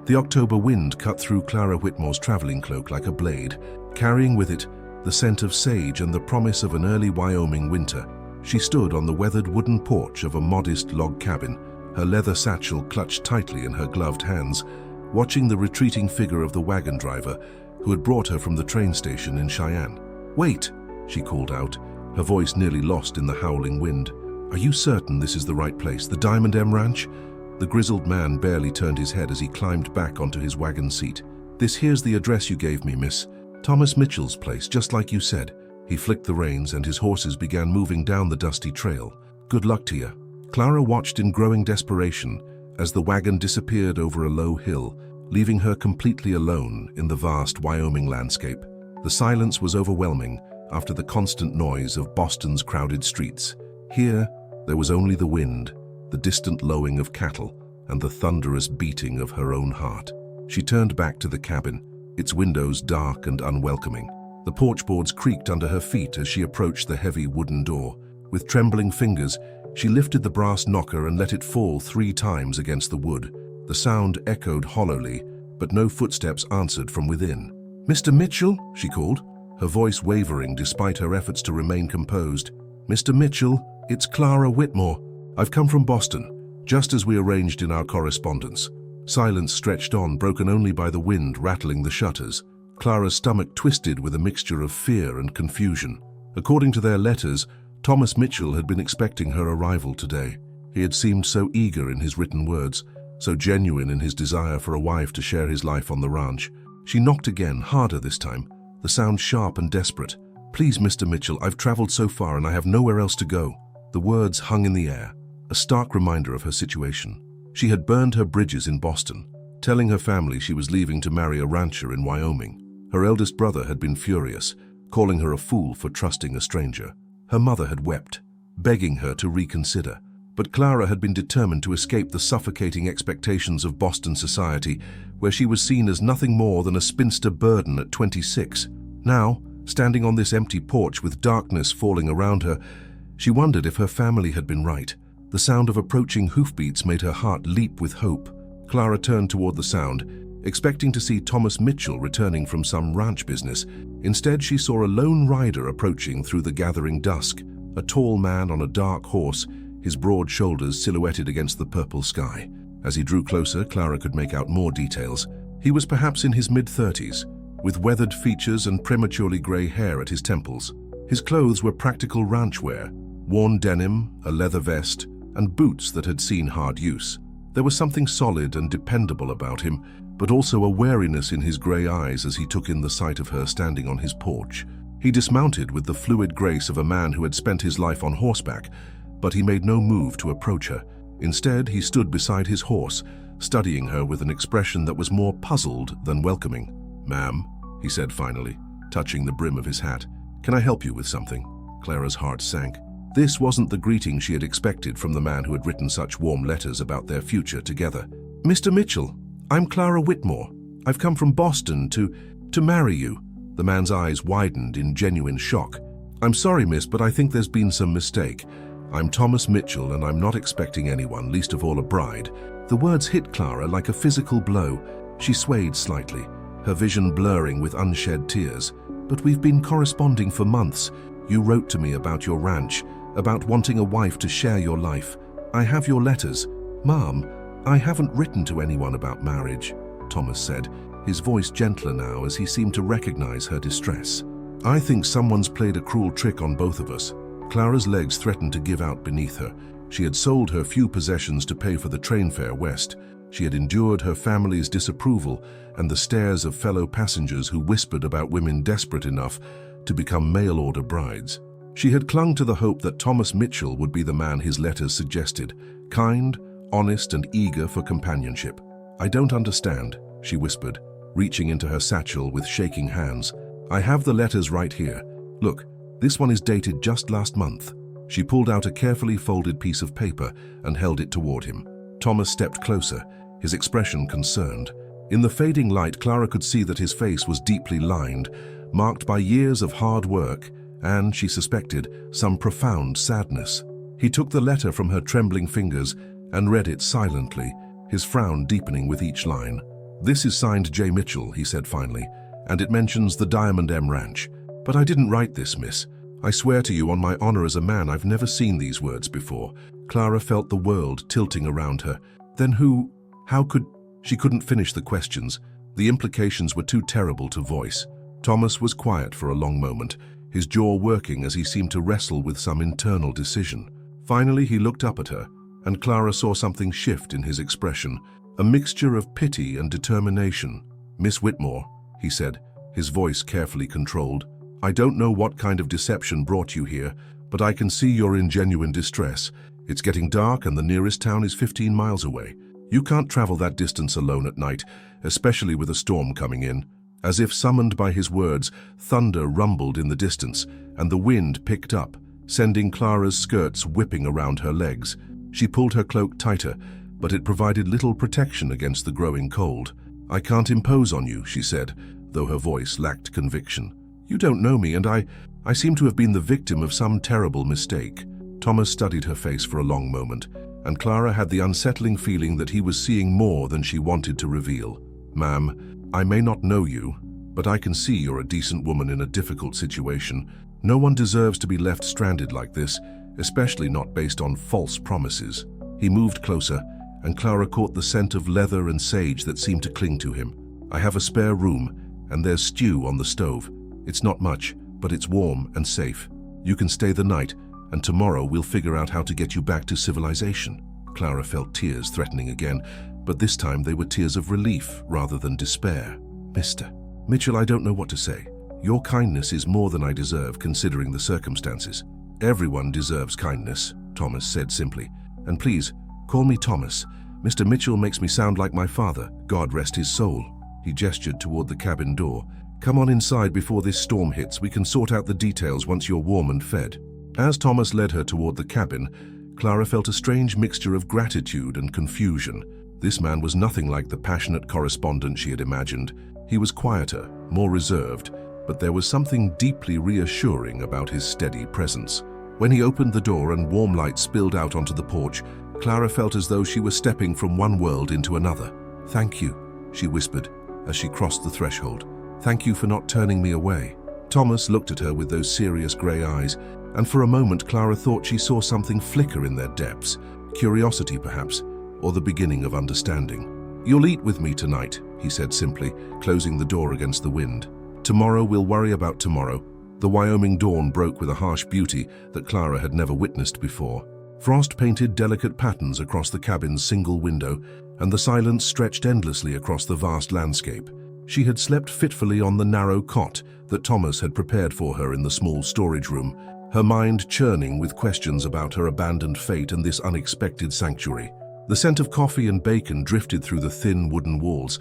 The October wind cut through Clara Whitmore's traveling cloak like a blade, carrying with it the scent of sage and the promise of an early Wyoming winter. She stood on the weathered wooden porch of a modest log cabin, her leather satchel clutched tightly in her gloved hands, watching the retreating figure of the wagon driver who had brought her from the train station in Cheyenne. "Wait," she called out, her voice nearly lost in the howling wind. "Are you certain this is the right place, the Diamond M Ranch?" The grizzled man barely turned his head as he climbed back onto his wagon seat. "Here's the address you gave me, miss. Thomas Mitchell's place, just like you said." He flicked the reins and his horses began moving down the dusty trail. "Good luck to you." Clara watched in growing desperation as the wagon disappeared over a low hill, leaving her completely alone in the vast Wyoming landscape. The silence was overwhelming after the constant noise of Boston's crowded streets. Here, there was only the wind, the distant lowing of cattle, and the thunderous beating of her own heart. She turned back to the cabin, its windows dark and unwelcoming. The porch boards creaked under her feet as she approached the heavy wooden door. With trembling fingers, she lifted the brass knocker and let it fall 3 times against the wood. The sound echoed hollowly, but no footsteps answered from within. "Mr. Mitchell?" she called, her voice wavering despite her efforts to remain composed. "Mr. Mitchell, it's Clara Whitmore. I've come from Boston, just as we arranged in our correspondence." Silence stretched on, broken only by the wind rattling the shutters. Clara's stomach twisted with a mixture of fear and confusion. According to their letters, Thomas Mitchell had been expecting her arrival today. He had seemed so eager in his written words, so genuine in his desire for a wife to share his life on the ranch. She knocked again, harder this time, the sound sharp and desperate. "Please, Mr. Mitchell, I've traveled so far and I have nowhere else to go." The words hung in the air, a stark reminder of her situation. She had burned her bridges in Boston, telling her family she was leaving to marry a rancher in Wyoming. Her eldest brother had been furious, calling her a fool for trusting a stranger. Her mother had wept, begging her to reconsider. But Clara had been determined to escape the suffocating expectations of Boston society, where she was seen as nothing more than a spinster burden at 26. Now, standing on this empty porch with darkness falling around her, she wondered if her family had been right. The sound of approaching hoofbeats made her heart leap with hope. Clara turned toward the sound, expecting to see Thomas Mitchell returning from some ranch business. Instead, she saw a lone rider approaching through the gathering dusk, a tall man on a dark horse, his broad shoulders silhouetted against the purple sky. As he drew closer, Clara could make out more details. He was perhaps in his mid-30s, with weathered features and prematurely gray hair at his temples. His clothes were practical ranch wear, worn denim, a leather vest, and boots that had seen hard use. There was something solid and dependable about him, but also a wariness in his gray eyes as he took in the sight of her standing on his porch. He dismounted with the fluid grace of a man who had spent his life on horseback, but he made no move to approach her. Instead, he stood beside his horse, studying her with an expression that was more puzzled than welcoming. "Ma'am," he said finally, touching the brim of his hat, "can I help you with something?" Clara's heart sank. This wasn't the greeting she had expected from the man who had written such warm letters about their future together. "Mr. Mitchell, I'm Clara Whitmore. I've come from Boston to marry you." The man's eyes widened in genuine shock. "I'm sorry, miss, but I think there's been some mistake. I'm Thomas Mitchell and I'm not expecting anyone, least of all a bride." The words hit Clara like a physical blow. She swayed slightly, her vision blurring with unshed tears. "But we've been corresponding for months. You wrote to me about your ranch, about wanting a wife to share your life. I have your letters." "Ma'am, I haven't written to anyone about marriage," Thomas said, his voice gentler now as he seemed to recognize her distress. "I think someone's played a cruel trick on both of us." Clara's legs threatened to give out beneath her. She had sold her few possessions to pay for the train fare west. She had endured her family's disapproval and the stares of fellow passengers who whispered about women desperate enough to become mail-order brides. She had clung to the hope that Thomas Mitchell would be the man his letters suggested, kind, honest, and eager for companionship. "I don't understand," she whispered, reaching into her satchel with shaking hands. "I have the letters right here. Look, this one is dated just last month." She pulled out a carefully folded piece of paper and held it toward him. Thomas stepped closer, his expression concerned. In the fading light, Clara could see that his face was deeply lined, marked by years of hard work and, she suspected, some profound sadness. He took the letter from her trembling fingers and read it silently, his frown deepening with each line. "This is signed J. Mitchell," he said finally, "and it mentions the Diamond M Ranch. But I didn't write this, miss. I swear to you on my honor as a man I've never seen these words before." Clara felt the world tilting around her. Then how could... She couldn't finish the questions. The implications were too terrible to voice. Thomas was quiet for a long moment, his jaw working as he seemed to wrestle with some internal decision. Finally, he looked up at her, and Clara saw something shift in his expression, a mixture of pity and determination. "Miss Whitmore," he said, his voice carefully controlled, "I don't know what kind of deception brought you here, but I can see you're in genuine distress. It's getting dark and the nearest town is 15 miles away. You can't travel that distance alone at night, especially with a storm coming in." As if summoned by his words, thunder rumbled in the distance, and the wind picked up, sending Clara's skirts whipping around her legs. She pulled her cloak tighter, but it provided little protection against the growing cold. "I can't impose on you," she said, though her voice lacked conviction. "You don't know me, and I seem to have been the victim of some terrible mistake." Thomas studied her face for a long moment, and Clara had the unsettling feeling that he was seeing more than she wanted to reveal. "Ma'am, I may not know you, but I can see you're a decent woman in a difficult situation. No one deserves to be left stranded like this, especially not based on false promises." He moved closer, and Clara caught the scent of leather and sage that seemed to cling to him. "I have a spare room, and there's stew on the stove. It's not much, but it's warm and safe. You can stay the night, and tomorrow we'll figure out how to get you back to civilization." Clara felt tears threatening again, but this time they were tears of relief rather than despair. "Mr. Mitchell, I don't know what to say. Your kindness is more than I deserve considering the circumstances." "Everyone deserves kindness," Thomas said simply. "And please, call me Thomas. Mr. Mitchell makes me sound like my father, God rest his soul." He gestured toward the cabin door. "Come on inside before this storm hits. We can sort out the details once you're warm and fed." As Thomas led her toward the cabin, Clara felt a strange mixture of gratitude and confusion. This man was nothing like the passionate correspondent she had imagined. He was quieter, more reserved, but there was something deeply reassuring about his steady presence. When he opened the door and warm light spilled out onto the porch, Clara felt as though she was stepping from one world into another. "Thank you," she whispered as she crossed the threshold. "Thank you for not turning me away." Thomas looked at her with those serious grey eyes, and for a moment Clara thought she saw something flicker in their depths, curiosity perhaps, or the beginning of understanding. "You'll eat with me tonight," he said simply, closing the door against the wind. "Tomorrow we'll worry about tomorrow." The Wyoming dawn broke with a harsh beauty that Clara had never witnessed before. Frost painted delicate patterns across the cabin's single window, and the silence stretched endlessly across the vast landscape. She had slept fitfully on the narrow cot that Thomas had prepared for her in the small storage room, her mind churning with questions about her abandoned fate and this unexpected sanctuary. The scent of coffee and bacon drifted through the thin wooden walls,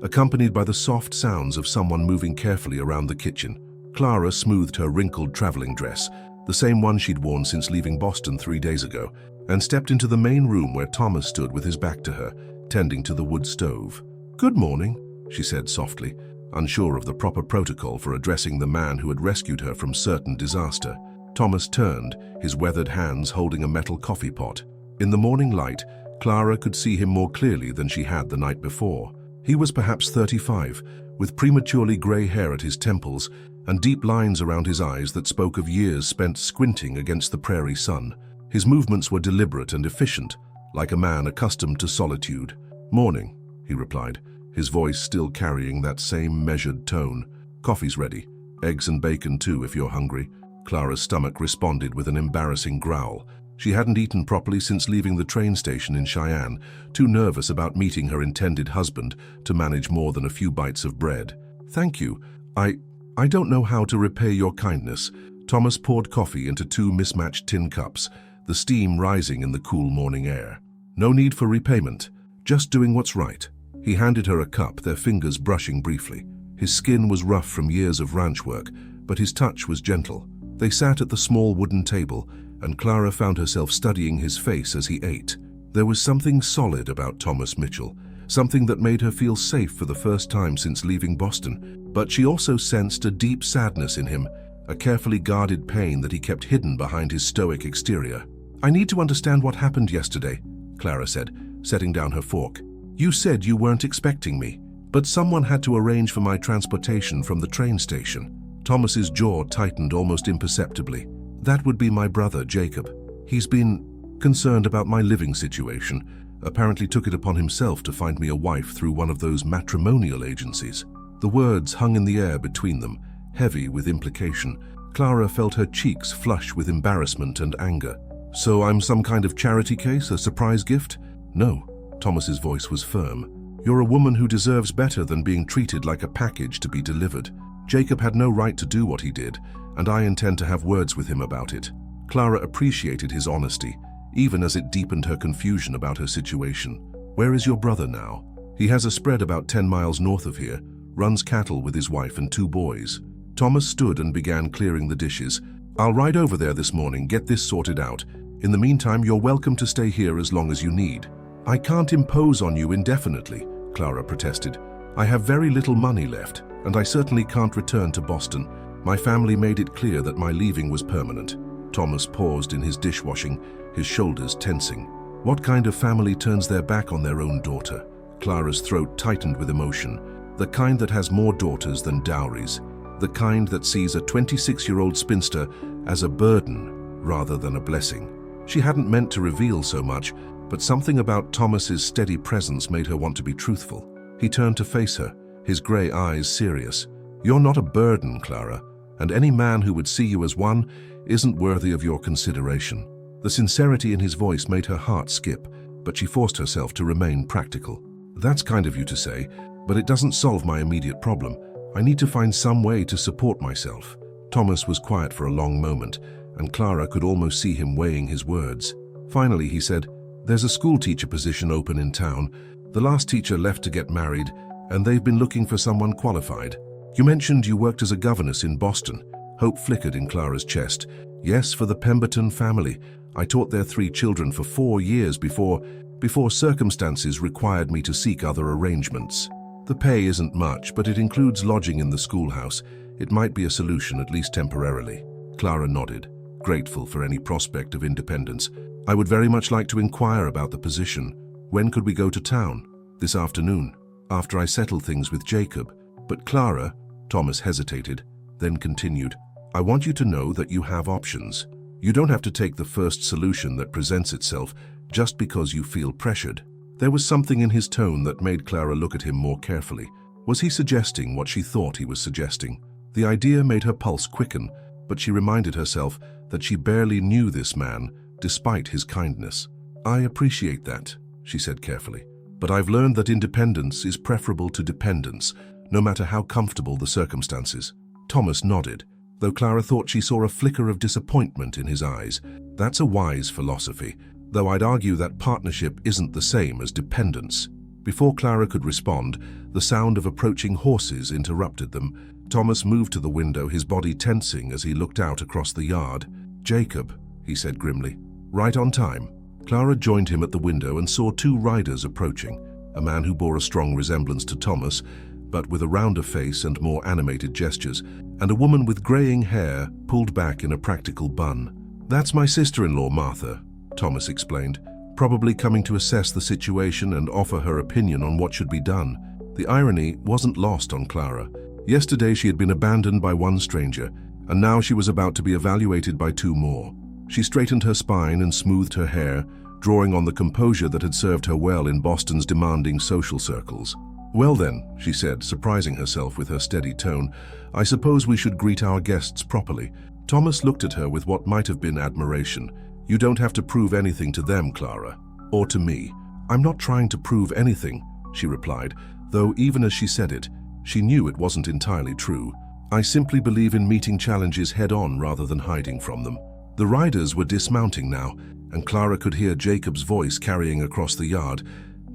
accompanied by the soft sounds of someone moving carefully around the kitchen. Clara smoothed her wrinkled traveling dress, the same one she'd worn since leaving Boston 3 days ago, and stepped into the main room where Thomas stood with his back to her, tending to the wood stove. "Good morning," she said softly, unsure of the proper protocol for addressing the man who had rescued her from certain disaster. Thomas turned, his weathered hands holding a metal coffee pot. In the morning light, Clara could see him more clearly than she had the night before. He was perhaps 35, with prematurely grey hair at his temples and deep lines around his eyes that spoke of years spent squinting against the prairie sun. His movements were deliberate and efficient, like a man accustomed to solitude. "Morning," he replied, his voice still carrying that same measured tone. "Coffee's ready. Eggs and bacon too, if you're hungry." Clara's stomach responded with an embarrassing growl. She hadn't eaten properly since leaving the train station in Cheyenne, too nervous about meeting her intended husband to manage more than a few bites of bread. "Thank you. I don't know how to repay your kindness." Thomas poured coffee into 2 mismatched tin cups, the steam rising in the cool morning air. "No need for repayment, just doing what's right." He handed her a cup, their fingers brushing briefly. His skin was rough from years of ranch work, but his touch was gentle. They sat at the small wooden table, and Clara found herself studying his face as he ate. There was something solid about Thomas Mitchell, something that made her feel safe for the first time since leaving Boston, but she also sensed a deep sadness in him, a carefully guarded pain that he kept hidden behind his stoic exterior. "I need to understand what happened yesterday," Clara said, setting down her fork. "You said you weren't expecting me, But someone had to arrange for my transportation from the train station. Thomas's jaw tightened almost imperceptibly. That would be my brother, Jacob. He's been concerned about my living situation. Apparently took it upon himself to find me a wife through one of those matrimonial agencies. The words hung in the air between them, heavy with implication. Clara felt her cheeks flush with embarrassment and anger. So I'm some kind of charity case, a surprise gift? No, Thomas's voice was firm. You're a woman who deserves better than being treated like a package to be delivered. Jacob had no right to do what he did, and I intend to have words with him about it. Clara appreciated his honesty, even as it deepened her confusion about her situation. Where is your brother now? He has a spread about 10 miles north of here, runs cattle with his wife and 2 boys. Thomas stood and began clearing the dishes. I'll ride over there this morning, get this sorted out. In the meantime, you're welcome to stay here as long as you need. I can't impose on you indefinitely, Clara protested. I have very little money left, and I certainly can't return to Boston. My family made it clear that my leaving was permanent. Thomas paused in his dishwashing, his shoulders tensing. What kind of family turns their back on their own daughter? Clara's throat tightened with emotion. The kind that has more daughters than dowries. The kind that sees a 26-year-old spinster as a burden rather than a blessing. She hadn't meant to reveal so much, but something about Thomas's steady presence made her want to be truthful. He turned to face her, his grey eyes serious. You're not a burden, Clara, and any man who would see you as one isn't worthy of your consideration. The sincerity in his voice made her heart skip, but she forced herself to remain practical. That's kind of you to say, but it doesn't solve my immediate problem. I need to find some way to support myself. Thomas was quiet for a long moment, and Clara could almost see him weighing his words. Finally, he said, There's a school teacher position open in town. The last teacher left to get married, and they've been looking for someone qualified. You mentioned you worked as a governess in Boston. Hope flickered in Clara's chest. Yes, for the Pemberton family. I taught their 3 children for 4 years before circumstances required me to seek other arrangements. The pay isn't much, but it includes lodging in the schoolhouse. It might be a solution, at least temporarily. Clara nodded, grateful for any prospect of independence. I would very much like to inquire about the position. When could we go to town? This afternoon, after I settle things with Jacob. But Clara, Thomas hesitated, then continued, I want you to know that you have options. You don't have to take the first solution that presents itself just because you feel pressured. There was something in his tone that made Clara look at him more carefully. Was he suggesting what she thought he was suggesting? The idea made her pulse quicken, but she reminded herself that she barely knew this man, despite his kindness. I appreciate that, she said carefully, but I've learned that independence is preferable to dependence, no matter how comfortable the circumstances. Thomas nodded, though Clara thought she saw a flicker of disappointment in his eyes. That's a wise philosophy, though I'd argue that partnership isn't the same as dependence. Before Clara could respond, the sound of approaching horses interrupted them. Thomas moved to the window, his body tensing as he looked out across the yard. Jacob, he said grimly. Right on time. Clara joined him at the window and saw 2 riders approaching, a man who bore a strong resemblance to Thomas, but with a rounder face and more animated gestures, and a woman with graying hair pulled back in a practical bun. That's my sister-in-law, Martha, Thomas explained, probably coming to assess the situation and offer her opinion on what should be done. The irony wasn't lost on Clara. Yesterday she had been abandoned by 1 stranger, and now she was about to be evaluated by 2 more. She straightened her spine and smoothed her hair, drawing on the composure that had served her well in Boston's demanding social circles. Well then, she said, surprising herself with her steady tone, I suppose we should greet our guests properly. Thomas looked at her with what might have been admiration. You don't have to prove anything to them, Clara, or to me. I'm not trying to prove anything, she replied, though even as she said it, she knew it wasn't entirely true. I simply believe in meeting challenges head-on rather than hiding from them. The riders were dismounting now, and Clara could hear Jacob's voice carrying across the yard.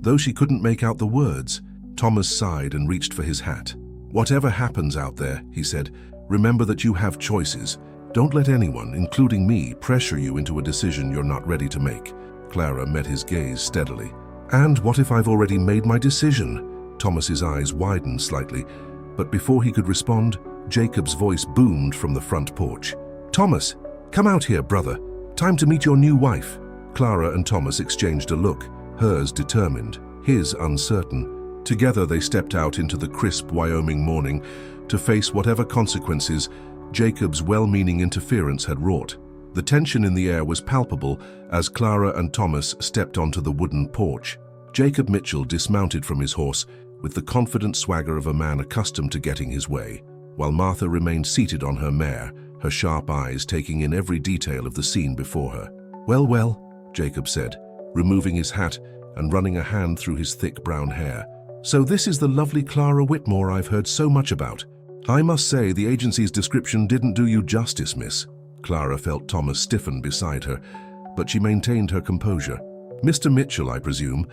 Though she couldn't make out the words, Thomas sighed and reached for his hat. Whatever happens out there, he said, remember that you have choices. Don't let anyone, including me, pressure you into a decision you're not ready to make. Clara met his gaze steadily. And what if I've already made my decision? Thomas's eyes widened slightly, but before he could respond, Jacob's voice boomed from the front porch. Thomas, come out here, brother. Time to meet your new wife. Clara and Thomas exchanged a look, hers determined, his uncertain. Together they stepped out into the crisp Wyoming morning to face whatever consequences Jacob's well-meaning interference had wrought. The tension in the air was palpable as Clara and Thomas stepped onto the wooden porch. Jacob Mitchell dismounted from his horse with the confident swagger of a man accustomed to getting his way, while Martha remained seated on her mare, her sharp eyes taking in every detail of the scene before her. "Well, well," Jacob said, removing his hat and running a hand through his thick brown hair. "So this is the lovely Clara Whitmore I've heard so much about. I must say the agency's description didn't do you justice, miss." Clara felt Thomas stiffen beside her, but she maintained her composure. "Mr. Mitchell, I presume.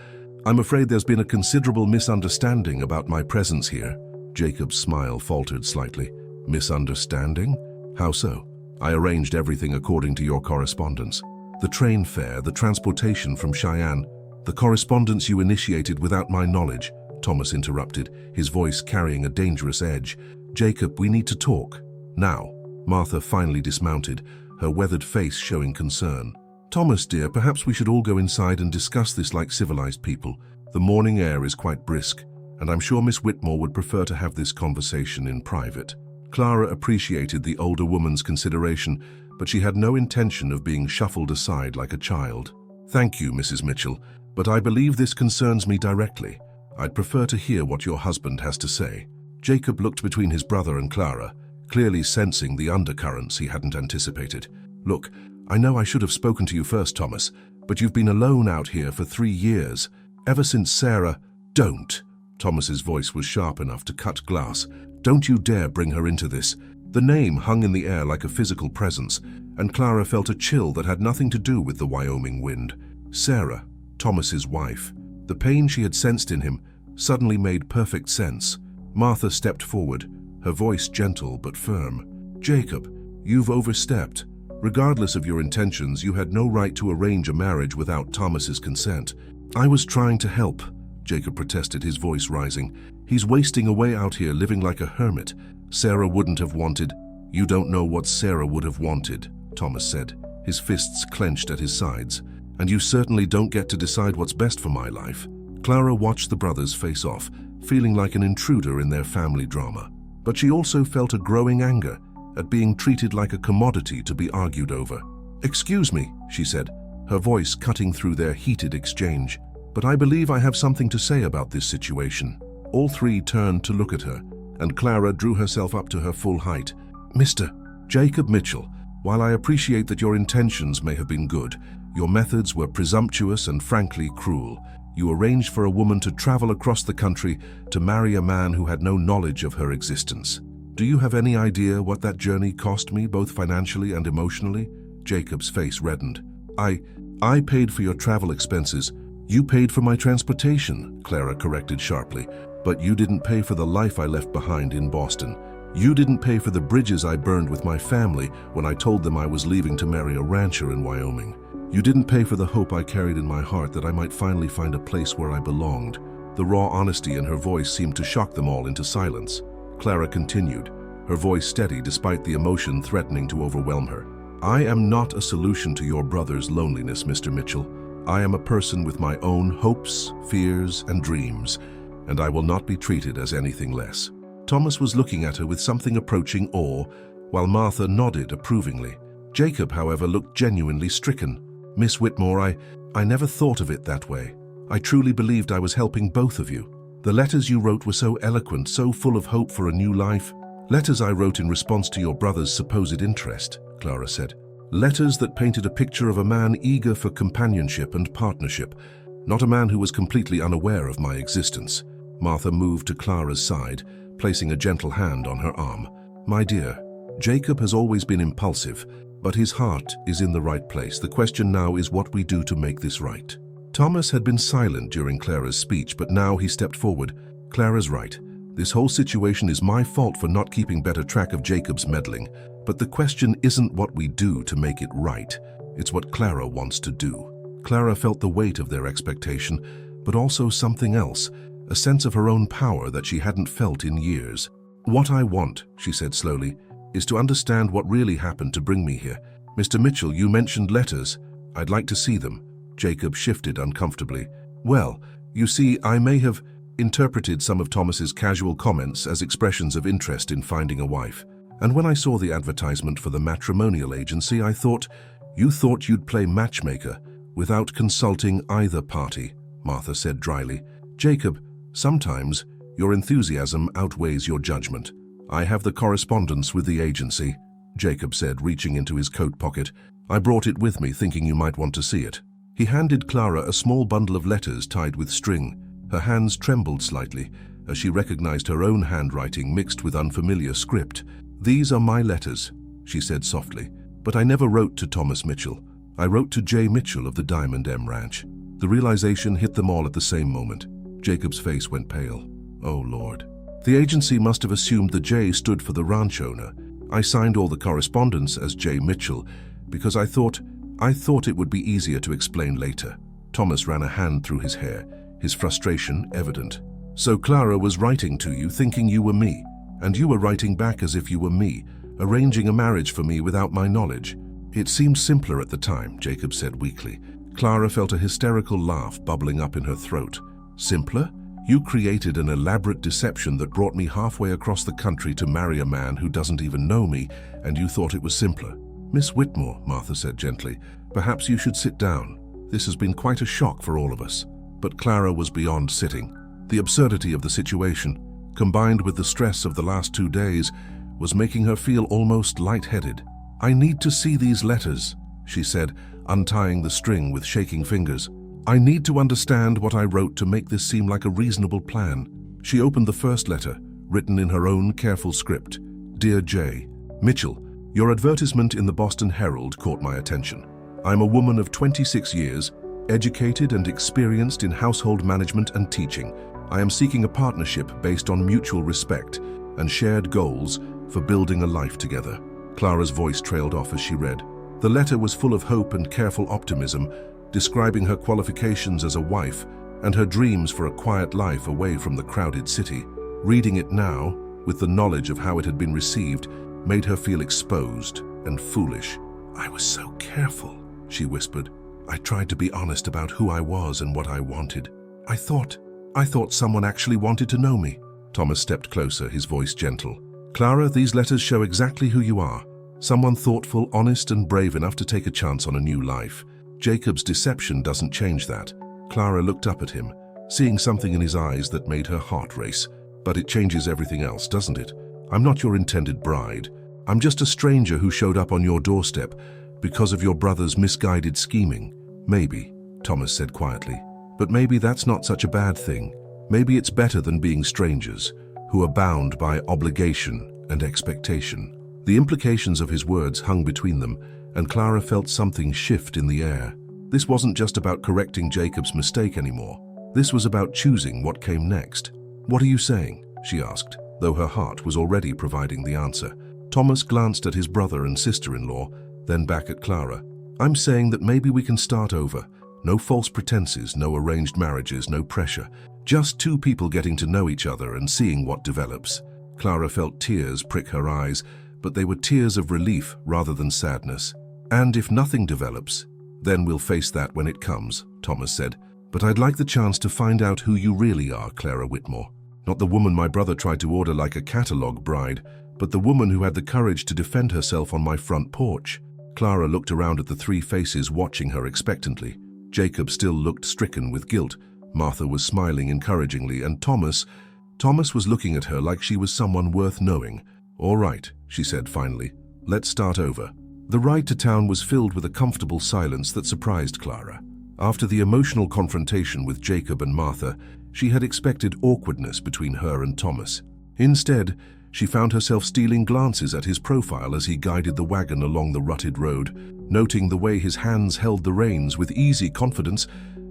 I'm afraid there's been a considerable misunderstanding about my presence here." Jacob's smile faltered slightly. "Misunderstanding? How so?" "I arranged everything according to your correspondence. The train fare, the transportation from Cheyenne, the correspondence you initiated without my knowledge," Thomas interrupted, his voice carrying a dangerous edge. "Jacob, we need to talk. Now." Martha finally dismounted, her weathered face showing concern. "Thomas, dear, perhaps we should all go inside and discuss this like civilized people. The morning air is quite brisk, and I'm sure Miss Whitmore would prefer to have this conversation in private." Clara appreciated the older woman's consideration, but she had no intention of being shuffled aside like a child. "Thank you, Mrs. Mitchell, but I believe this concerns me directly. I'd prefer to hear what your husband has to say." Jacob looked between his brother and Clara, clearly sensing the undercurrents he hadn't anticipated. "Look, I know I should have spoken to you first, Thomas, but you've been alone out here for 3 years. Ever since Sarah—" "Don't!" Thomas's voice was sharp enough to cut glass. "Don't you dare bring her into this." The name hung in the air like a physical presence, and Clara felt a chill that had nothing to do with the Wyoming wind. Sarah, Thomas's wife. The pain she had sensed in him suddenly made perfect sense. Martha stepped forward, her voice gentle but firm. "Jacob, you've overstepped. Regardless of your intentions, you had no right to arrange a marriage without Thomas's consent." "I was trying to help," Jacob protested, his voice rising. "He's wasting away out here living like a hermit. Sarah wouldn't have wanted—" "You don't know what Sarah would have wanted," Thomas said, his fists clenched at his sides. "And you certainly don't get to decide what's best for my life." Clara watched the brothers face off, feeling like an intruder in their family drama. But she also felt a growing anger at being treated like a commodity to be argued over. "Excuse me," she said, her voice cutting through their heated exchange, "but I believe I have something to say about this situation." All three turned to look at her, and Clara drew herself up to her full height. "Mr. Jacob Mitchell, while I appreciate that your intentions may have been good, your methods were presumptuous and frankly cruel. You arranged for a woman to travel across the country to marry a man who had no knowledge of her existence. Do you have any idea what that journey cost me, both financially and emotionally?" Jacob's face reddened. I paid for your travel expenses. You paid for my transportation," Clara corrected sharply. "But you didn't pay for the life I left behind in Boston. You didn't pay for the bridges I burned with my family when I told them I was leaving to marry a rancher in Wyoming. You didn't pay for the hope I carried in my heart that I might finally find a place where I belonged." The raw honesty in her voice seemed to shock them all into silence. Clara continued, her voice steady despite the emotion threatening to overwhelm her. "I am not a solution to your brother's loneliness, Mr. Mitchell. I am a person with my own hopes, fears, and dreams, and I will not be treated as anything less." Thomas was looking at her with something approaching awe, while Martha nodded approvingly. Jacob, however, looked genuinely stricken. "Miss Whitmore, I never thought of it that way. I truly believed I was helping both of you. The letters you wrote were so eloquent, so full of hope for a new life." "Letters I wrote in response to your brother's supposed interest," Clara said. "Letters that painted a picture of a man eager for companionship and partnership, not a man who was completely unaware of my existence." Martha moved to Clara's side, placing a gentle hand on her arm. "My dear, Jacob has always been impulsive, but his heart is in the right place. The question now is what we do to make this right." Thomas had been silent during Clara's speech, but now he stepped forward. "Clara's right. This whole situation is my fault for not keeping better track of Jacob's meddling. But the question isn't what we do to make it right. It's what Clara wants to do." Clara felt the weight of their expectation, but also something else, a sense of her own power that she hadn't felt in years. "What I want," she said slowly, "is to understand what really happened to bring me here. Mr. Mitchell, you mentioned letters. I'd like to see them." Jacob shifted uncomfortably. "Well, you see, I may have—" interpreted some of Thomas's casual comments as expressions of interest in finding a wife. And when I saw the advertisement for the matrimonial agency, I thought, you thought you'd play matchmaker without consulting either party, Martha said dryly. Jacob, sometimes your enthusiasm outweighs your judgment. I have the correspondence with the agency, Jacob said, reaching into his coat pocket. I brought it with me, thinking you might want to see it. He handed Clara a small bundle of letters tied with string. Her hands trembled slightly as she recognized her own handwriting mixed with unfamiliar script. These are my letters, she said softly, but I never wrote to Thomas Mitchell. I wrote to J. Mitchell of the Diamond M Ranch. The realization hit them all at the same moment. Jacob's face went pale. Oh, Lord. The agency must have assumed the J stood for the ranch owner. I signed all the correspondence as J. Mitchell because I thought it would be easier to explain later. Thomas ran a hand through his hair, his frustration evident. So Clara was writing to you thinking you were me, and you were writing back as if you were me, arranging a marriage for me without my knowledge. It seemed simpler at the time, Jacob said weakly. Clara felt a hysterical laugh bubbling up in her throat. Simpler? You created an elaborate deception that brought me halfway across the country to marry a man who doesn't even know me, and you thought it was simpler. Miss Whitmore, Martha said gently, perhaps you should sit down. This has been quite a shock for all of us. But Clara was beyond sitting. The absurdity of the situation, combined with the stress of the last 2 days, was making her feel almost lightheaded. I need to see these letters, she said, untying the string with shaking fingers. I need to understand what I wrote to make this seem like a reasonable plan. She opened the first letter, written in her own careful script. Dear J. Mitchell, your advertisement in the Boston Herald caught my attention. I'm a woman of 26 years, educated and experienced in household management and teaching. I am seeking a partnership based on mutual respect and shared goals for building a life together. Clara's voice trailed off as she read. The letter was full of hope and careful optimism, describing her qualifications as a wife and her dreams for a quiet life away from the crowded city. Reading it now, with the knowledge of how it had been received, made her feel exposed and foolish. I was so careful, she whispered. I tried to be honest about who I was and what I wanted. I thought someone actually wanted to know me. Thomas stepped closer, his voice gentle. Clara, these letters show exactly who you are. Someone thoughtful, honest, and brave enough to take a chance on a new life. Jacob's deception doesn't change that. Clara looked up at him, seeing something in his eyes that made her heart race. But it changes everything else, doesn't it? I'm not your intended bride. I'm just a stranger who showed up on your doorstep because of your brother's misguided scheming. Maybe, Thomas said quietly. But maybe that's not such a bad thing. Maybe it's better than being strangers, who are bound by obligation and expectation. The implications of his words hung between them, and Clara felt something shift in the air. This wasn't just about correcting Jacob's mistake anymore. This was about choosing what came next. What are you saying? She asked, though her heart was already providing the answer. Thomas glanced at his brother and sister-in-law, then back at Clara. I'm saying that maybe we can start over. No false pretenses, no arranged marriages, no pressure. Just two people getting to know each other and seeing what develops. Clara felt tears prick her eyes, but they were tears of relief rather than sadness. And if nothing develops, then we'll face that when it comes, Thomas said. But I'd like the chance to find out who you really are, Clara Whitmore. Not the woman my brother tried to order like a catalog bride, but the woman who had the courage to defend herself on my front porch. Clara looked around at the three faces watching her expectantly. Jacob still looked stricken with guilt. Martha was smiling encouragingly, and Thomas was looking at her like she was someone worth knowing. All right, she said finally. Let's start over. The ride to town was filled with a comfortable silence that surprised Clara. After the emotional confrontation with Jacob and Martha, she had expected awkwardness between her and Thomas. Instead, she found herself stealing glances at his profile as he guided the wagon along the rutted road, noting the way his hands held the reins with easy confidence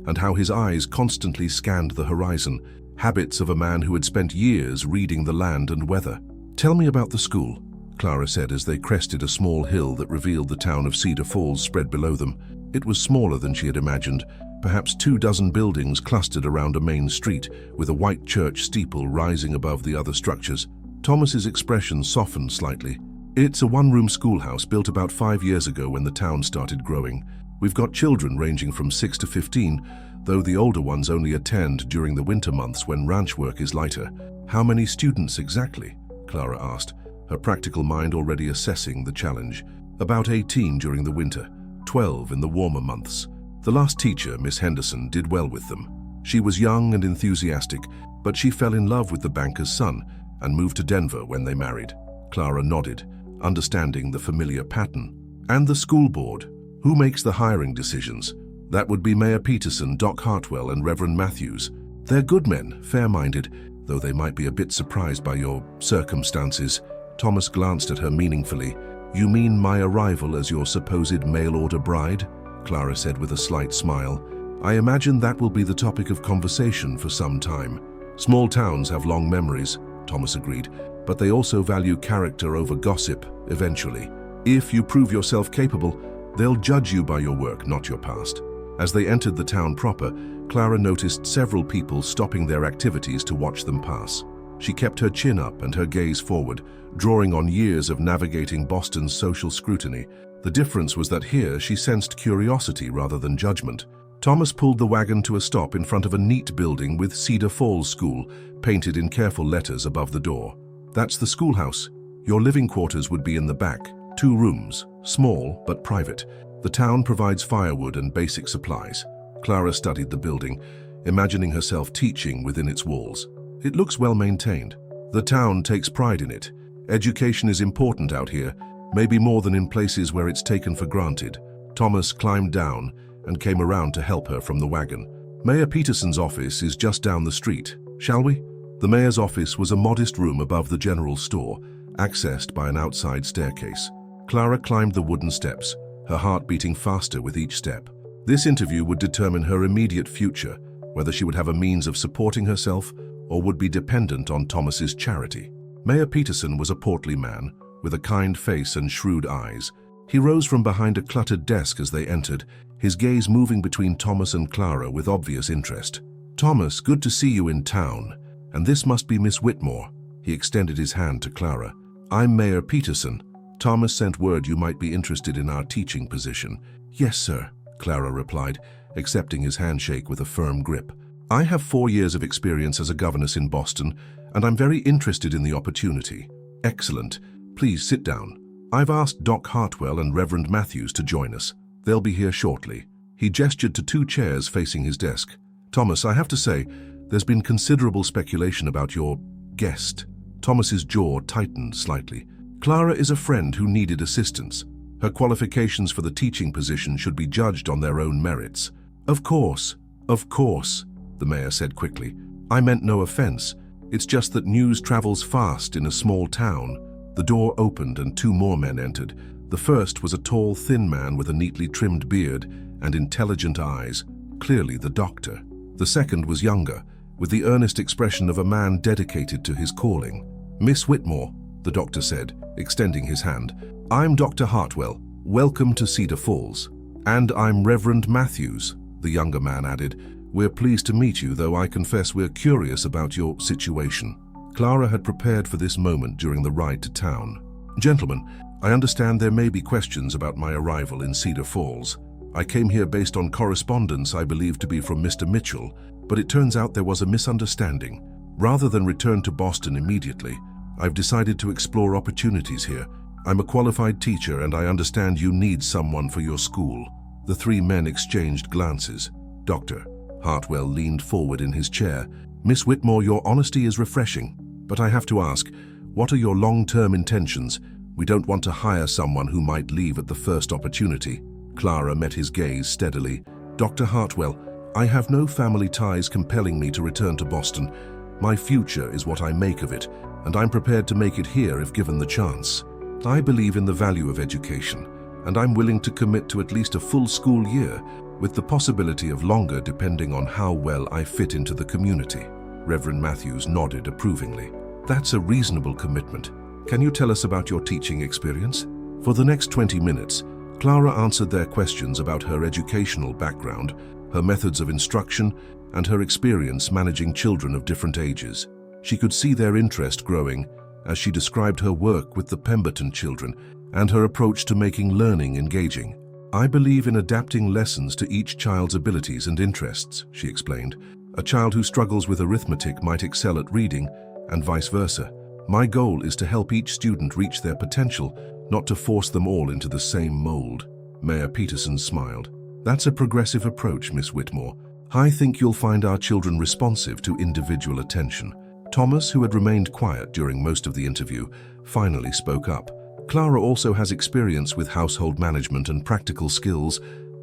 and how his eyes constantly scanned the horizon, habits of a man who had spent years reading the land and weather. Tell me about the school, Clara said as they crested a small hill that revealed the town of Cedar Falls spread below them. It was smaller than she had imagined, perhaps 24 buildings clustered around a main street, with a white church steeple rising above the other structures. Thomas's expression softened slightly. It's a one-room schoolhouse built about 5 years ago when the town started growing. We've got children ranging from 6 to 15. though the older ones only attend during the winter months when ranch work is lighter. How many students exactly? Clara asked, her practical mind already assessing the challenge. About 18 during the winter, 12 in the warmer months. The last teacher, Miss Henderson, did well with them. She was young and enthusiastic, but she fell in love with the banker's son and moved to Denver when they married. Clara nodded, understanding the familiar pattern. And the school board? Who makes the hiring decisions? That would be Mayor Peterson, Doc Hartwell, and Reverend Matthews. They're good men, fair-minded, though they might be a bit surprised by your circumstances. Thomas glanced at her meaningfully. You mean my arrival as your supposed mail-order bride? Clara said with a slight smile. I imagine that will be the topic of conversation for some time. Small towns have long memories, Thomas agreed, but they also value character over gossip, eventually. If you prove yourself capable, they'll judge you by your work, not your past. As they entered the town proper, Clara noticed several people stopping their activities to watch them pass. She kept her chin up and her gaze forward, drawing on years of navigating Boston's social scrutiny. The difference was that here she sensed curiosity rather than judgment. Thomas pulled the wagon to a stop in front of a neat building with Cedar Falls School painted in careful letters above the door. That's the schoolhouse. Your living quarters would be in the back. 2 rooms, small but private. The town provides firewood and basic supplies. Clara studied the building, imagining herself teaching within its walls. It looks well maintained. The town takes pride in it. Education is important out here, maybe more than in places where it's taken for granted. Thomas climbed down and came around to help her from the wagon. Mayor Peterson's office is just down the street, shall we? The mayor's office was a modest room above the general store, accessed by an outside staircase. Clara climbed the wooden steps, her heart beating faster with each step. This interview would determine her immediate future, whether she would have a means of supporting herself or would be dependent on Thomas's charity. Mayor Peterson was a portly man, with a kind face and shrewd eyes. He rose from behind a cluttered desk as they entered, his gaze moving between Thomas and Clara with obvious interest. Thomas, good to see you in town. And this must be Miss Whitmore. He extended his hand to Clara. I'm Mayor Peterson. Thomas sent word you might be interested in our teaching position. Yes, sir, Clara replied, accepting his handshake with a firm grip. I have 4 years of experience as a governess in Boston, and I'm very interested in the opportunity. Excellent. Please sit down. I've asked Doc Hartwell and Reverend Matthews to join us. They'll be here shortly. He gestured to 2 chairs facing his desk. Thomas, I have to say, there's been considerable speculation about your guest. Thomas's jaw tightened slightly. Clara is a friend who needed assistance. Her qualifications for the teaching position should be judged on their own merits. Of course, the mayor said quickly. I meant no offense. It's just that news travels fast in a small town. The door opened and 2 more men entered. The first was a tall, thin man with a neatly trimmed beard and intelligent eyes, clearly the doctor. The second was younger, with the earnest expression of a man dedicated to his calling. Miss Whitmore, the doctor said, extending his hand. I'm Dr. Hartwell. Welcome to Cedar Falls. And I'm Reverend Matthews, the younger man added. We're pleased to meet you, though I confess we're curious about your situation. Clara had prepared for this moment during the ride to town. Gentlemen, I understand there may be questions about my arrival in Cedar Falls. I came here based on correspondence I believe to be from Mr. Mitchell, but it turns out there was a misunderstanding. Rather than return to Boston immediately, I've decided to explore opportunities here. I'm a qualified teacher and I understand you need someone for your school. The 3 men exchanged glances. Dr. Hartwell leaned forward in his chair. Miss Whitmore, your honesty is refreshing, but I have to ask, what are your long-term intentions? We don't want to hire someone who might leave at the first opportunity. Clara met his gaze steadily. Dr. Hartwell, I have no family ties compelling me to return to Boston. My future is what I make of it, and I'm prepared to make it here if given the chance. I believe in the value of education, and I'm willing to commit to at least a full school year, with the possibility of longer depending on how well I fit into the community. Reverend Matthews nodded approvingly. That's a reasonable commitment. Can you tell us about your teaching experience? For the next 20 minutes, Clara answered their questions about her educational background, her methods of instruction, and her experience managing children of different ages. She could see their interest growing as she described her work with the Pemberton children and her approach to making learning engaging. I believe in adapting lessons to each child's abilities and interests, she explained. A child who struggles with arithmetic might excel at reading, and vice versa. My goal is to help each student reach their potential, not to force them all into the same mold. Mayor Peterson smiled. That's a progressive approach, Miss Whitmore. I think you'll find our children responsive to individual attention. Thomas, who had remained quiet during most of the interview, finally spoke up. Clara also has experience with household management and practical skills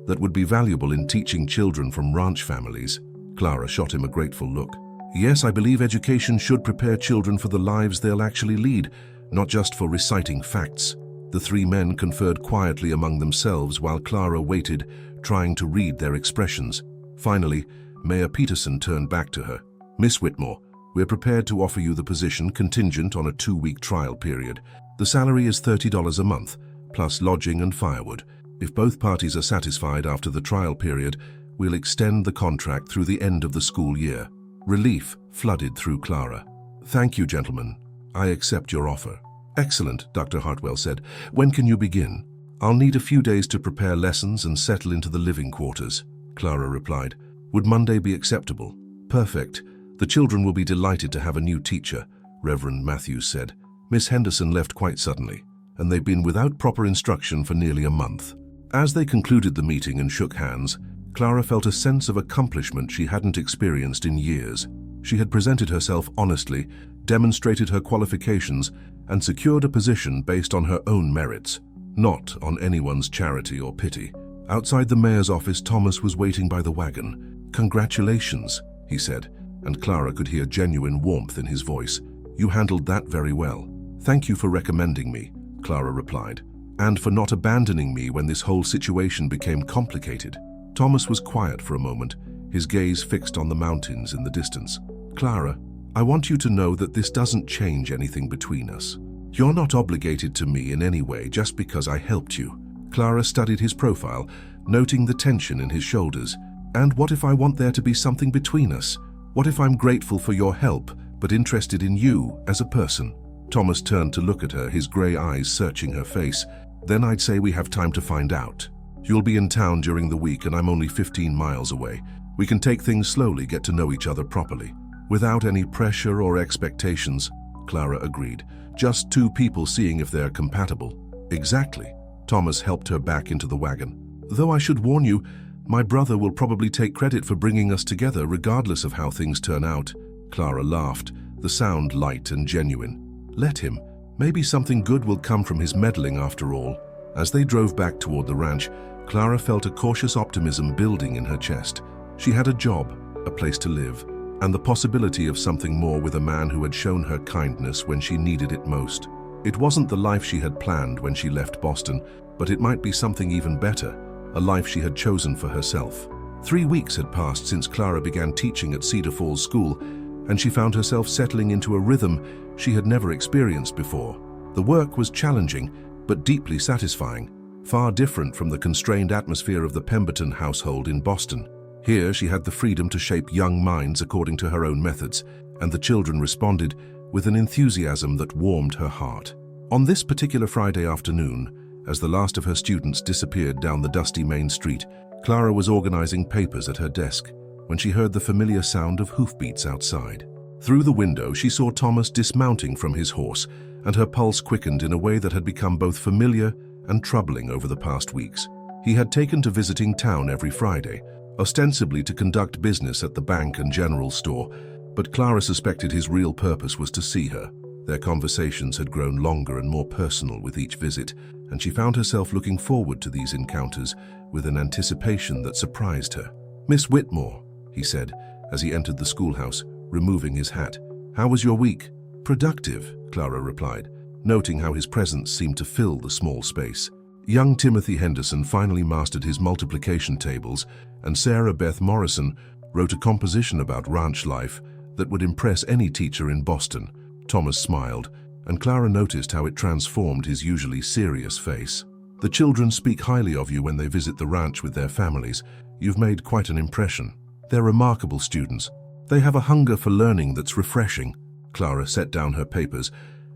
that would be valuable in teaching children from ranch families. Clara shot him a grateful look. Yes, I believe education should prepare children for the lives they'll actually lead, not just for reciting facts. The three men conferred quietly among themselves while Clara waited, trying to read their expressions. Finally, Mayor Peterson turned back to her. Miss Whitmore, we're prepared to offer you the position contingent on a 2-week trial period. The salary is $30 a month, plus lodging and firewood. If both parties are satisfied after the trial period, we'll extend the contract through the end of the school year. Relief flooded through Clara. Thank you, gentlemen. I accept your offer. Excellent, Dr. Hartwell said. When can you begin? I'll need a few days to prepare lessons and settle into the living quarters, Clara replied. Would Monday be acceptable? Perfect. The children will be delighted to have a new teacher, Reverend Matthews said. Miss Henderson left quite suddenly, and they've been without proper instruction for nearly a month. As they concluded the meeting and shook hands, Clara felt a sense of accomplishment she hadn't experienced in years. She had presented herself honestly, demonstrated her qualifications, and secured a position based on her own merits, not on anyone's charity or pity. Outside the mayor's office, Thomas was waiting by the wagon. Congratulations, he said, and Clara could hear genuine warmth in his voice. You handled that very well. Thank you for recommending me, Clara replied, and for not abandoning me when this whole situation became complicated. Thomas was quiet for a moment, his gaze fixed on the mountains in the distance. Clara, I want you to know that this doesn't change anything between us. You're not obligated to me in any way just because I helped you. Clara studied his profile, noting the tension in his shoulders. And what if I want there to be something between us? What if I'm grateful for your help, but interested in you as a person? Thomas turned to look at her, his grey eyes searching her face. Then I'd say we have time to find out. You'll be in town during the week and I'm only 15 miles away. We can take things slowly, get to know each other properly. Without any pressure or expectations, Clara agreed. Just two people seeing if they're compatible. Exactly. Thomas helped her back into the wagon. Though I should warn you, my brother will probably take credit for bringing us together regardless of how things turn out. Clara laughed, the sound light and genuine. Let him. Maybe something good will come from his meddling after all. As they drove back toward the ranch, Clara felt a cautious optimism building in her chest. She had a job, a place to live, and the possibility of something more with a man who had shown her kindness when she needed it most. It wasn't the life she had planned when she left Boston, but it might be something even better, a life she had chosen for herself. 3 weeks had passed since Clara began teaching at Cedar Falls School, and she found herself settling into a rhythm she had never experienced before. The work was challenging, but deeply satisfying, far different from the constrained atmosphere of the Pemberton household in Boston. Here she had the freedom to shape young minds according to her own methods, and the children responded with an enthusiasm that warmed her heart. On this particular Friday afternoon, as the last of her students disappeared down the dusty main street, Clara was organizing papers at her desk when she heard the familiar sound of hoofbeats outside. Through the window, she saw Thomas dismounting from his horse, and her pulse quickened in a way that had become both familiar and troubling over the past weeks. He had taken to visiting town every Friday, ostensibly to conduct business at the bank and general store, but Clara suspected his real purpose was to see her. Their conversations had grown longer and more personal with each visit, and she found herself looking forward to these encounters with an anticipation that surprised her. "Miss Whitmore," he said, as he entered the schoolhouse, removing his hat. "How was your week?" "Productive," Clara replied, noting how his presence seemed to fill the small space. Young Timothy Henderson finally mastered his multiplication tables, and Sarah Beth Morrison wrote a composition about ranch life that would impress any teacher in Boston. Thomas smiled, and Clara noticed how it transformed his usually serious face. "The children speak highly of you when they visit the ranch with their families. You've made quite an impression. They're remarkable students. They have a hunger for learning that's refreshing." Clara set down her papers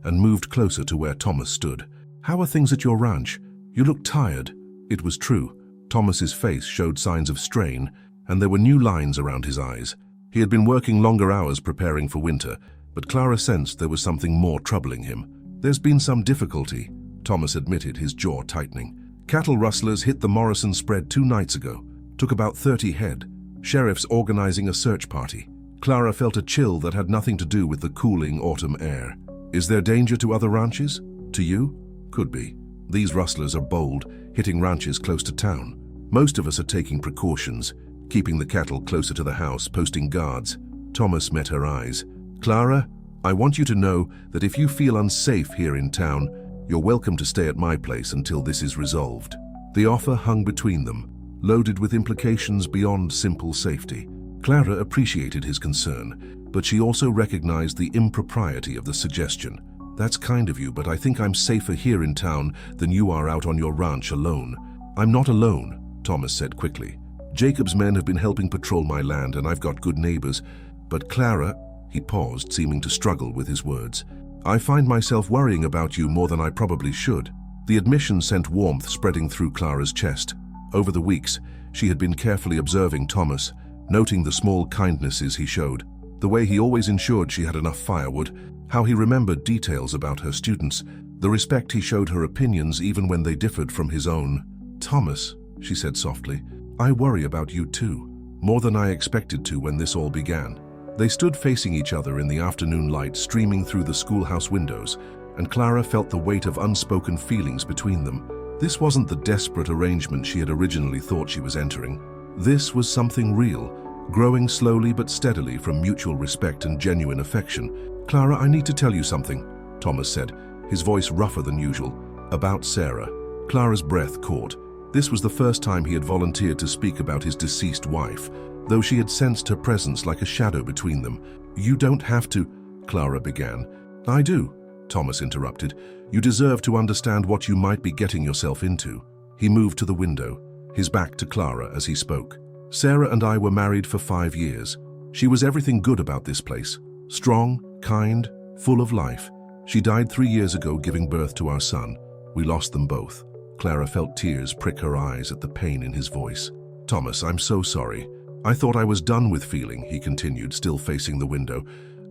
and moved closer to where Thomas stood. "How are things at your ranch? You look tired." It was true. Thomas's face showed signs of strain, and there were new lines around his eyes. He had been working longer hours preparing for winter, but Clara sensed there was something more troubling him. "There's been some difficulty," Thomas admitted, his jaw tightening. "Cattle rustlers hit the Morrison spread 2 nights ago. Took about 30 head. Sheriff's organizing a search party." Clara felt a chill that had nothing to do with the cooling autumn air. "Is there danger to other ranches? To you?" "Could be. These rustlers are bold, hitting ranches close to town. Most of us are taking precautions, keeping the cattle closer to the house, posting guards." Thomas met her eyes. "Clara, I want you to know that if you feel unsafe here in town, you're welcome to stay at my place until this is resolved." The offer hung between them, loaded with implications beyond simple safety. Clara appreciated his concern, but she also recognized the impropriety of the suggestion. "That's kind of you, but I think I'm safer here in town than you are out on your ranch alone." "I'm not alone," Thomas said quickly. "Jacob's men have been helping patrol my land, and I've got good neighbors. But Clara," he paused, seeming to struggle with his words, "I find myself worrying about you more than I probably should." The admission sent warmth spreading through Clara's chest. Over the weeks, she had been carefully observing Thomas, noting the small kindnesses he showed, the way he always ensured she had enough firewood, how he remembered details about her students, the respect he showed her opinions even when they differed from his own. "Thomas," she said softly, "I worry about you too, more than I expected to when this all began." They stood facing each other in the afternoon light streaming through the schoolhouse windows, and Clara felt the weight of unspoken feelings between them. This wasn't the desperate arrangement she had originally thought she was entering. This was something real, growing slowly but steadily from mutual respect and genuine affection. "Clara, I need to tell you something," Thomas said, his voice rougher than usual. "About Sarah." Clara's breath caught. This was the first time he had volunteered to speak about his deceased wife, though she had sensed her presence like a shadow between them. "You don't have to," Clara began. "I do," Thomas interrupted. "You deserve to understand what you might be getting yourself into." He moved to the window, his back to Clara as he spoke. "Sarah and I were married for 5 years. She was everything good about this place. Strong, kind, full of life. She died 3 years ago giving birth to our son. We lost them both." Clara felt tears prick her eyes at the pain in his voice. "Thomas, I'm so sorry. I thought I was done with feeling," he continued, still facing the window.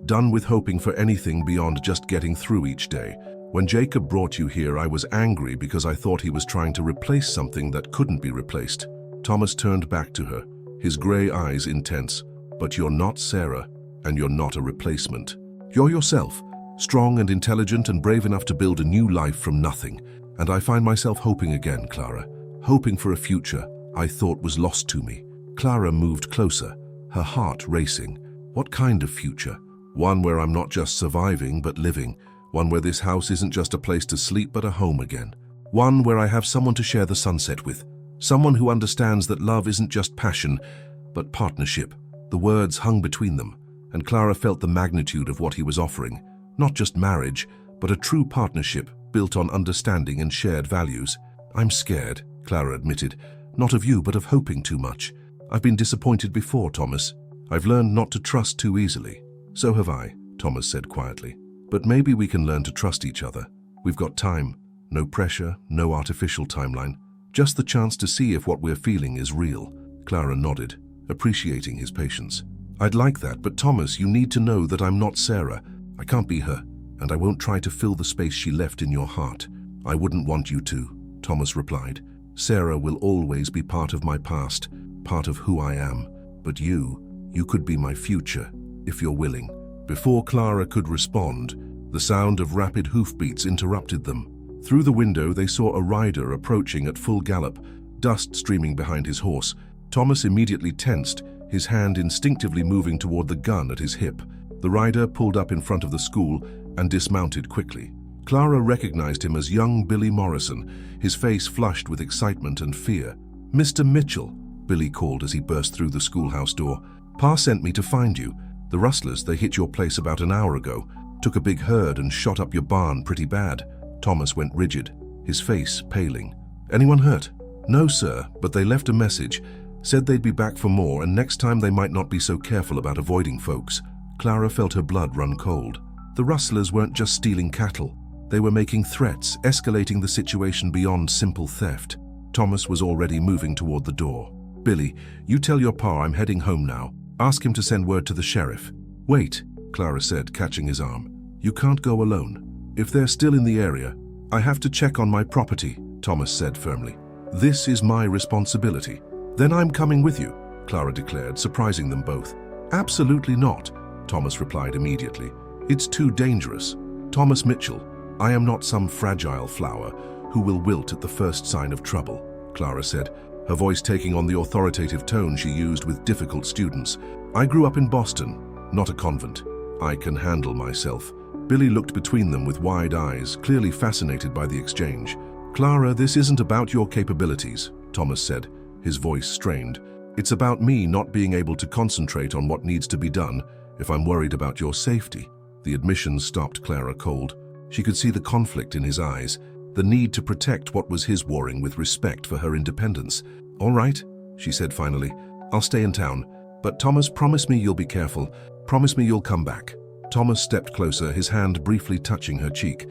"Done with hoping for anything beyond just getting through each day. When Jacob brought you here, I was angry because I thought he was trying to replace something that couldn't be replaced." Thomas turned back to her, his gray eyes intense. "But you're not Sarah, and you're not a replacement. You're yourself, strong and intelligent and brave enough to build a new life from nothing. And I find myself hoping again, Clara, hoping for a future I thought was lost to me." Clara moved closer, her heart racing. "What kind of future? One where I'm not just surviving but living. One where this house isn't just a place to sleep but a home again. One where I have someone to share the sunset with. Someone who understands that love isn't just passion, but partnership." The words hung between them, and Clara felt the magnitude of what he was offering. Not just marriage, but a true partnership built on understanding and shared values. "I'm scared," Clara admitted. "Not of you, but of hoping too much. I've been disappointed before, Thomas. I've learned not to trust too easily." "So have I," Thomas said quietly. "But maybe we can learn to trust each other. We've got time. No pressure, no artificial timeline. Just the chance to see if what we're feeling is real." Clara nodded, appreciating his patience. "I'd like that, but Thomas, you need to know that I'm not Sarah. I can't be her, and I won't try to fill the space she left in your heart." "I wouldn't want you to," Thomas replied. "Sarah will always be part of my past, part of who I am. But you could be my future, if you're willing." Before Clara could respond, the sound of rapid hoofbeats interrupted them. Through the window, they saw a rider approaching at full gallop, dust streaming behind his horse. Thomas immediately tensed, his hand instinctively moving toward the gun at his hip. The rider pulled up in front of the school and dismounted quickly. Clara recognized him as young Billy Morrison, his face flushed with excitement and fear. "Mr. Mitchell," Billy called as he burst through the schoolhouse door. "Pa sent me to find you. The rustlers, they hit your place about an hour ago. Took a big herd and shot up your barn pretty bad." Thomas went rigid, his face paling. "Anyone hurt?" "No, sir, but they left a message. Said they'd be back for more, and next time they might not be so careful about avoiding folks." Clara felt her blood run cold. The rustlers weren't just stealing cattle. They were making threats, escalating the situation beyond simple theft. Thomas was already moving toward the door. "Billy, you tell your pa I'm heading home now. Ask him to send word to the sheriff." "Wait," Clara said, catching his arm. "You can't go alone. If they're still in the area, I have to check on my property," Thomas said firmly. "This is my responsibility." "Then I'm coming with you," Clara declared, surprising them both. "Absolutely not," Thomas replied immediately. "It's too dangerous. Thomas Mitchell, I am not some fragile flower who will wilt at the first sign of trouble," Clara said, her voice taking on the authoritative tone she used with difficult students. "I grew up in Boston, not a convent. I can handle myself." Billy looked between them with wide eyes, clearly fascinated by the exchange. "Clara, this isn't about your capabilities," Thomas said, his voice strained. "It's about me not being able to concentrate on what needs to be done if I'm worried about your safety." The admission stopped Clara cold. She could see the conflict in his eyes, the need to protect what was his warring with respect for her independence. "All right," she said finally. "I'll stay in town. But Thomas, promise me you'll be careful. Promise me you'll come back." Thomas stepped closer, his hand briefly touching her cheek.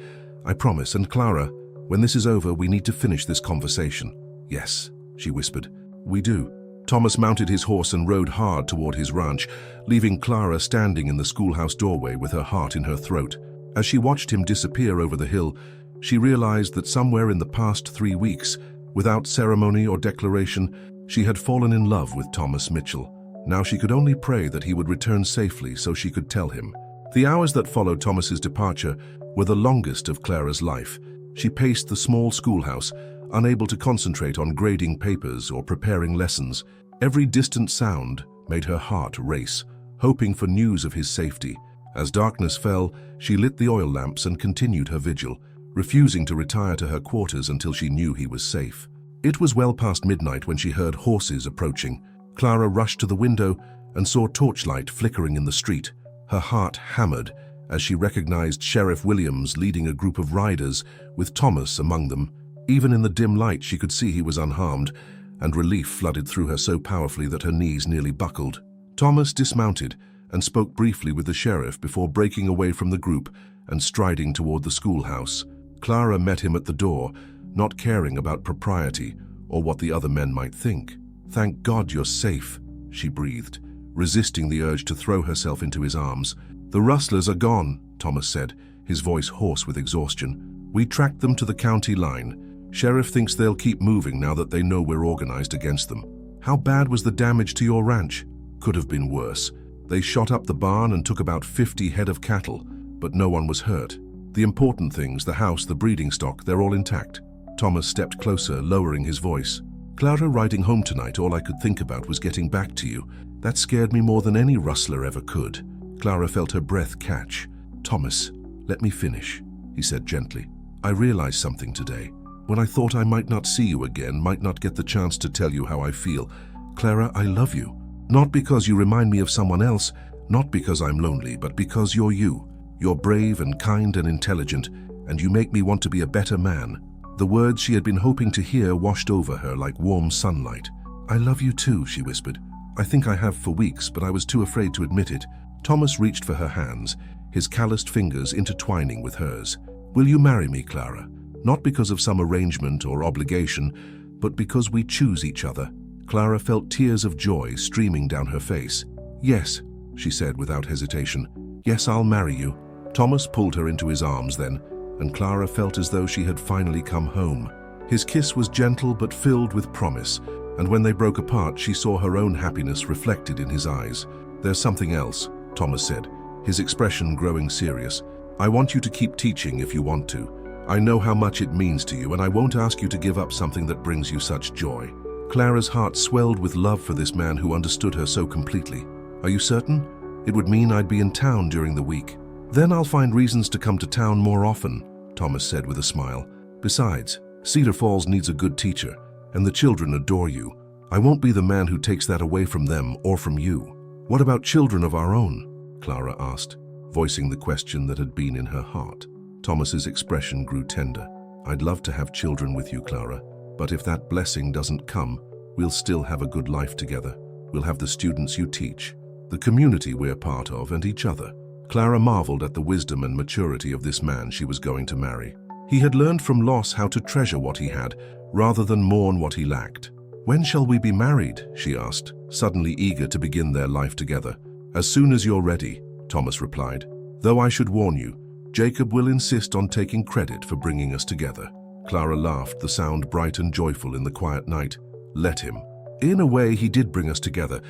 "I promise, and Clara, when this is over, we need to finish this conversation." "Yes," she whispered. "We do." Thomas mounted his horse and rode hard toward his ranch, leaving Clara standing in the schoolhouse doorway with her heart in her throat. As she watched him disappear over the hill, she realized that somewhere in the past 3 weeks, without ceremony or declaration, she had fallen in love with Thomas Mitchell. Now she could only pray that he would return safely so she could tell him. The hours that followed Thomas's departure were the longest of Clara's life. She paced the small schoolhouse, unable to concentrate on grading papers or preparing lessons. Every distant sound made her heart race, hoping for news of his safety. As darkness fell, she lit the oil lamps and continued her vigil, refusing to retire to her quarters until she knew he was safe. It was well past midnight when she heard horses approaching. Clara rushed to the window and saw torchlight flickering in the street. Her heart hammered as she recognized Sheriff Williams leading a group of riders, with Thomas among them. Even in the dim light, she could see he was unharmed, and relief flooded through her so powerfully that her knees nearly buckled. Thomas dismounted and spoke briefly with the sheriff before breaking away from the group and striding toward the schoolhouse. Clara met him at the door, not caring about propriety or what the other men might think. "Thank God you're safe," she breathed, resisting the urge to throw herself into his arms. "The rustlers are gone," Thomas said, his voice hoarse with exhaustion. "We tracked them to the county line. Sheriff thinks they'll keep moving now that they know we're organized against them." "How bad was the damage to your ranch?" "Could have been worse. They shot up the barn and took about 50 head of cattle, but no one was hurt. The important things, the house, the breeding stock, they're all intact." Thomas stepped closer, lowering his voice. "Clara, riding home tonight, all I could think about was getting back to you. That scared me more than any rustler ever could." Clara felt her breath catch. "Thomas, let me finish," he said gently. "I realized something today. When I thought I might not see you again, might not get the chance to tell you how I feel. Clara, I love you. Not because you remind me of someone else, not because I'm lonely, but because you're you. You're brave and kind and intelligent, and you make me want to be a better man." The words she had been hoping to hear washed over her like warm sunlight. "I love you too," she whispered. "I think I have for weeks, but I was too afraid to admit it." Thomas reached for her hands, his calloused fingers intertwining with hers. "Will you marry me, Clara? Not because of some arrangement or obligation, but because we choose each other." Clara felt tears of joy streaming down her face. "Yes," she said without hesitation. "Yes, I'll marry you." Thomas pulled her into his arms then, and Clara felt as though she had finally come home. His kiss was gentle but filled with promise, and when they broke apart, she saw her own happiness reflected in his eyes. "There's something else," Thomas said, his expression growing serious. "I want you to keep teaching if you want to. I know how much it means to you, and I won't ask you to give up something that brings you such joy." Clara's heart swelled with love for this man who understood her so completely. "Are you certain? It would mean I'd be in town during the week." "Then I'll find reasons to come to town more often," Thomas said with a smile. "Besides, Cedar Falls needs a good teacher, and the children adore you. I won't be the man who takes that away from them or from you." "What about children of our own?" Clara asked, voicing the question that had been in her heart. Thomas's expression grew tender. "I'd love to have children with you, Clara, but if that blessing doesn't come, we'll still have a good life together. We'll have the students you teach, the community we're part of, and each other." Clara marveled at the wisdom and maturity of this man she was going to marry. He had learned from loss how to treasure what he had, rather than mourn what he lacked. "When shall we be married?" she asked, suddenly eager to begin their life together. "As soon as you're ready," Thomas replied. "Though I should warn you, Jacob will insist on taking credit for bringing us together." Clara laughed, the sound bright and joyful in the quiet night. "Let him. In a way, he did bring us together,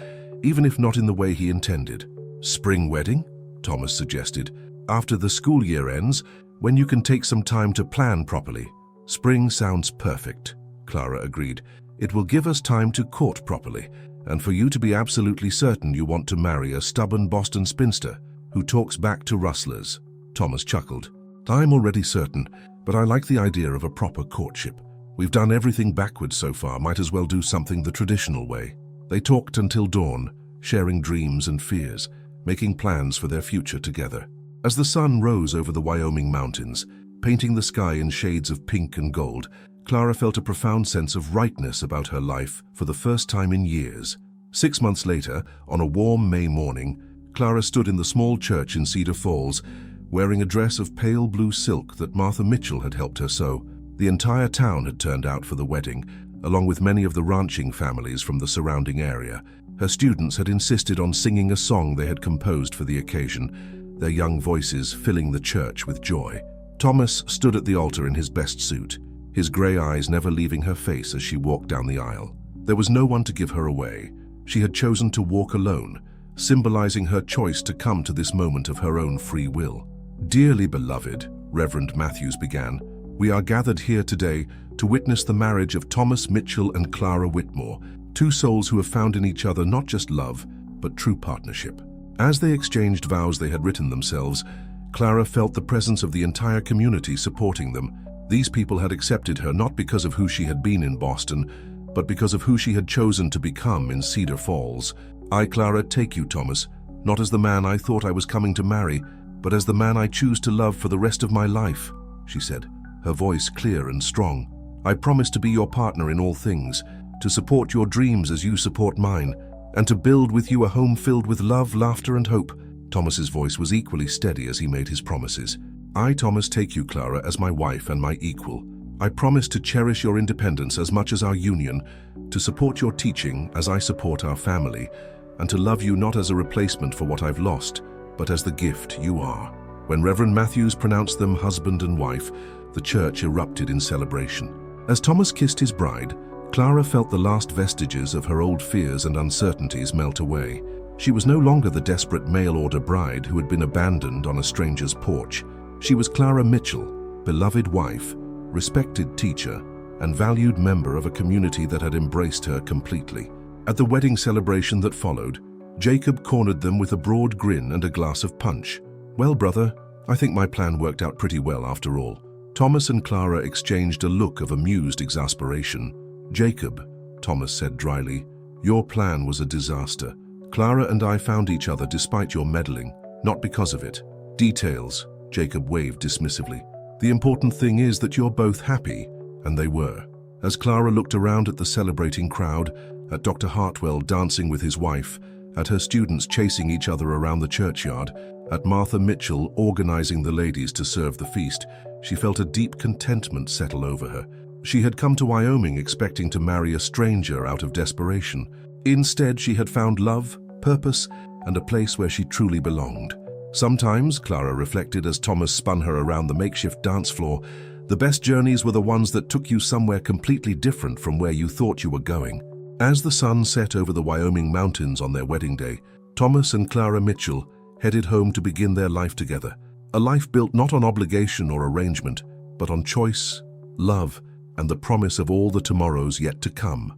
even if not in the way he intended." "Spring wedding?" Thomas suggested. "After the school year ends, when you can take some time to plan properly." "Spring sounds perfect," Clara agreed. "It will give us time to court properly, and for you to be absolutely certain you want to marry a stubborn Boston spinster who talks back to rustlers." Thomas chuckled. "I'm already certain, but I like the idea of a proper courtship. We've done everything backwards so far, might as well do something the traditional way." They talked until dawn, sharing dreams and fears, making plans for their future together. As the sun rose over the Wyoming mountains, painting the sky in shades of pink and gold, Clara felt a profound sense of rightness about her life for the first time in years. 6 months later, on a warm May morning, Clara stood in the small church in Cedar Falls, wearing a dress of pale blue silk that Martha Mitchell had helped her sew. The entire town had turned out for the wedding, along with many of the ranching families from the surrounding area. Her students had insisted on singing a song they had composed for the occasion, their young voices filling the church with joy. Thomas stood at the altar in his best suit, his grey eyes never leaving her face as she walked down the aisle. There was no one to give her away. She had chosen to walk alone, symbolizing her choice to come to this moment of her own free will. "Dearly beloved," Reverend Matthews began, "we are gathered here today to witness the marriage of Thomas Mitchell and Clara Whitmore, two souls who have found in each other not just love, but true partnership." As they exchanged vows they had written themselves, Clara felt the presence of the entire community supporting them. These people had accepted her not because of who she had been in Boston, but because of who she had chosen to become in Cedar Falls. "I, Clara, take you, Thomas, not as the man I thought I was coming to marry, but as the man I choose to love for the rest of my life," she said, her voice clear and strong. "I promise to be your partner in all things, to support your dreams as you support mine, and to build with you a home filled with love, laughter, and hope." Thomas's voice was equally steady as he made his promises. "I, Thomas, take you, Clara, as my wife and my equal. I promise to cherish your independence as much as our union, to support your teaching as I support our family, and to love you not as a replacement for what I've lost, but as the gift you are." When Reverend Matthews pronounced them husband and wife, the church erupted in celebration. As Thomas kissed his bride, Clara felt the last vestiges of her old fears and uncertainties melt away. She was no longer the desperate mail-order bride who had been abandoned on a stranger's porch. She was Clara Mitchell, beloved wife, respected teacher, and valued member of a community that had embraced her completely. At the wedding celebration that followed, Jacob cornered them with a broad grin and a glass of punch. "Well, brother, I think my plan worked out pretty well after all." Thomas and Clara exchanged a look of amused exasperation. "Jacob," Thomas said dryly, "your plan was a disaster. Clara and I found each other despite your meddling, not because of it." "Details," Jacob waved dismissively. "The important thing is that you're both happy," and they were. As Clara looked around at the celebrating crowd, at Dr. Hartwell dancing with his wife, at her students chasing each other around the churchyard, at Martha Mitchell organizing the ladies to serve the feast, she felt a deep contentment settle over her. She had come to Wyoming expecting to marry a stranger out of desperation. Instead, she had found love, purpose, and a place where she truly belonged. Sometimes, Clara reflected as Thomas spun her around the makeshift dance floor, the best journeys were the ones that took you somewhere completely different from where you thought you were going. As the sun set over the Wyoming mountains on their wedding day, Thomas and Clara Mitchell headed home to begin their life together. A life built not on obligation or arrangement, but on choice, love, and the promise of all the tomorrows yet to come.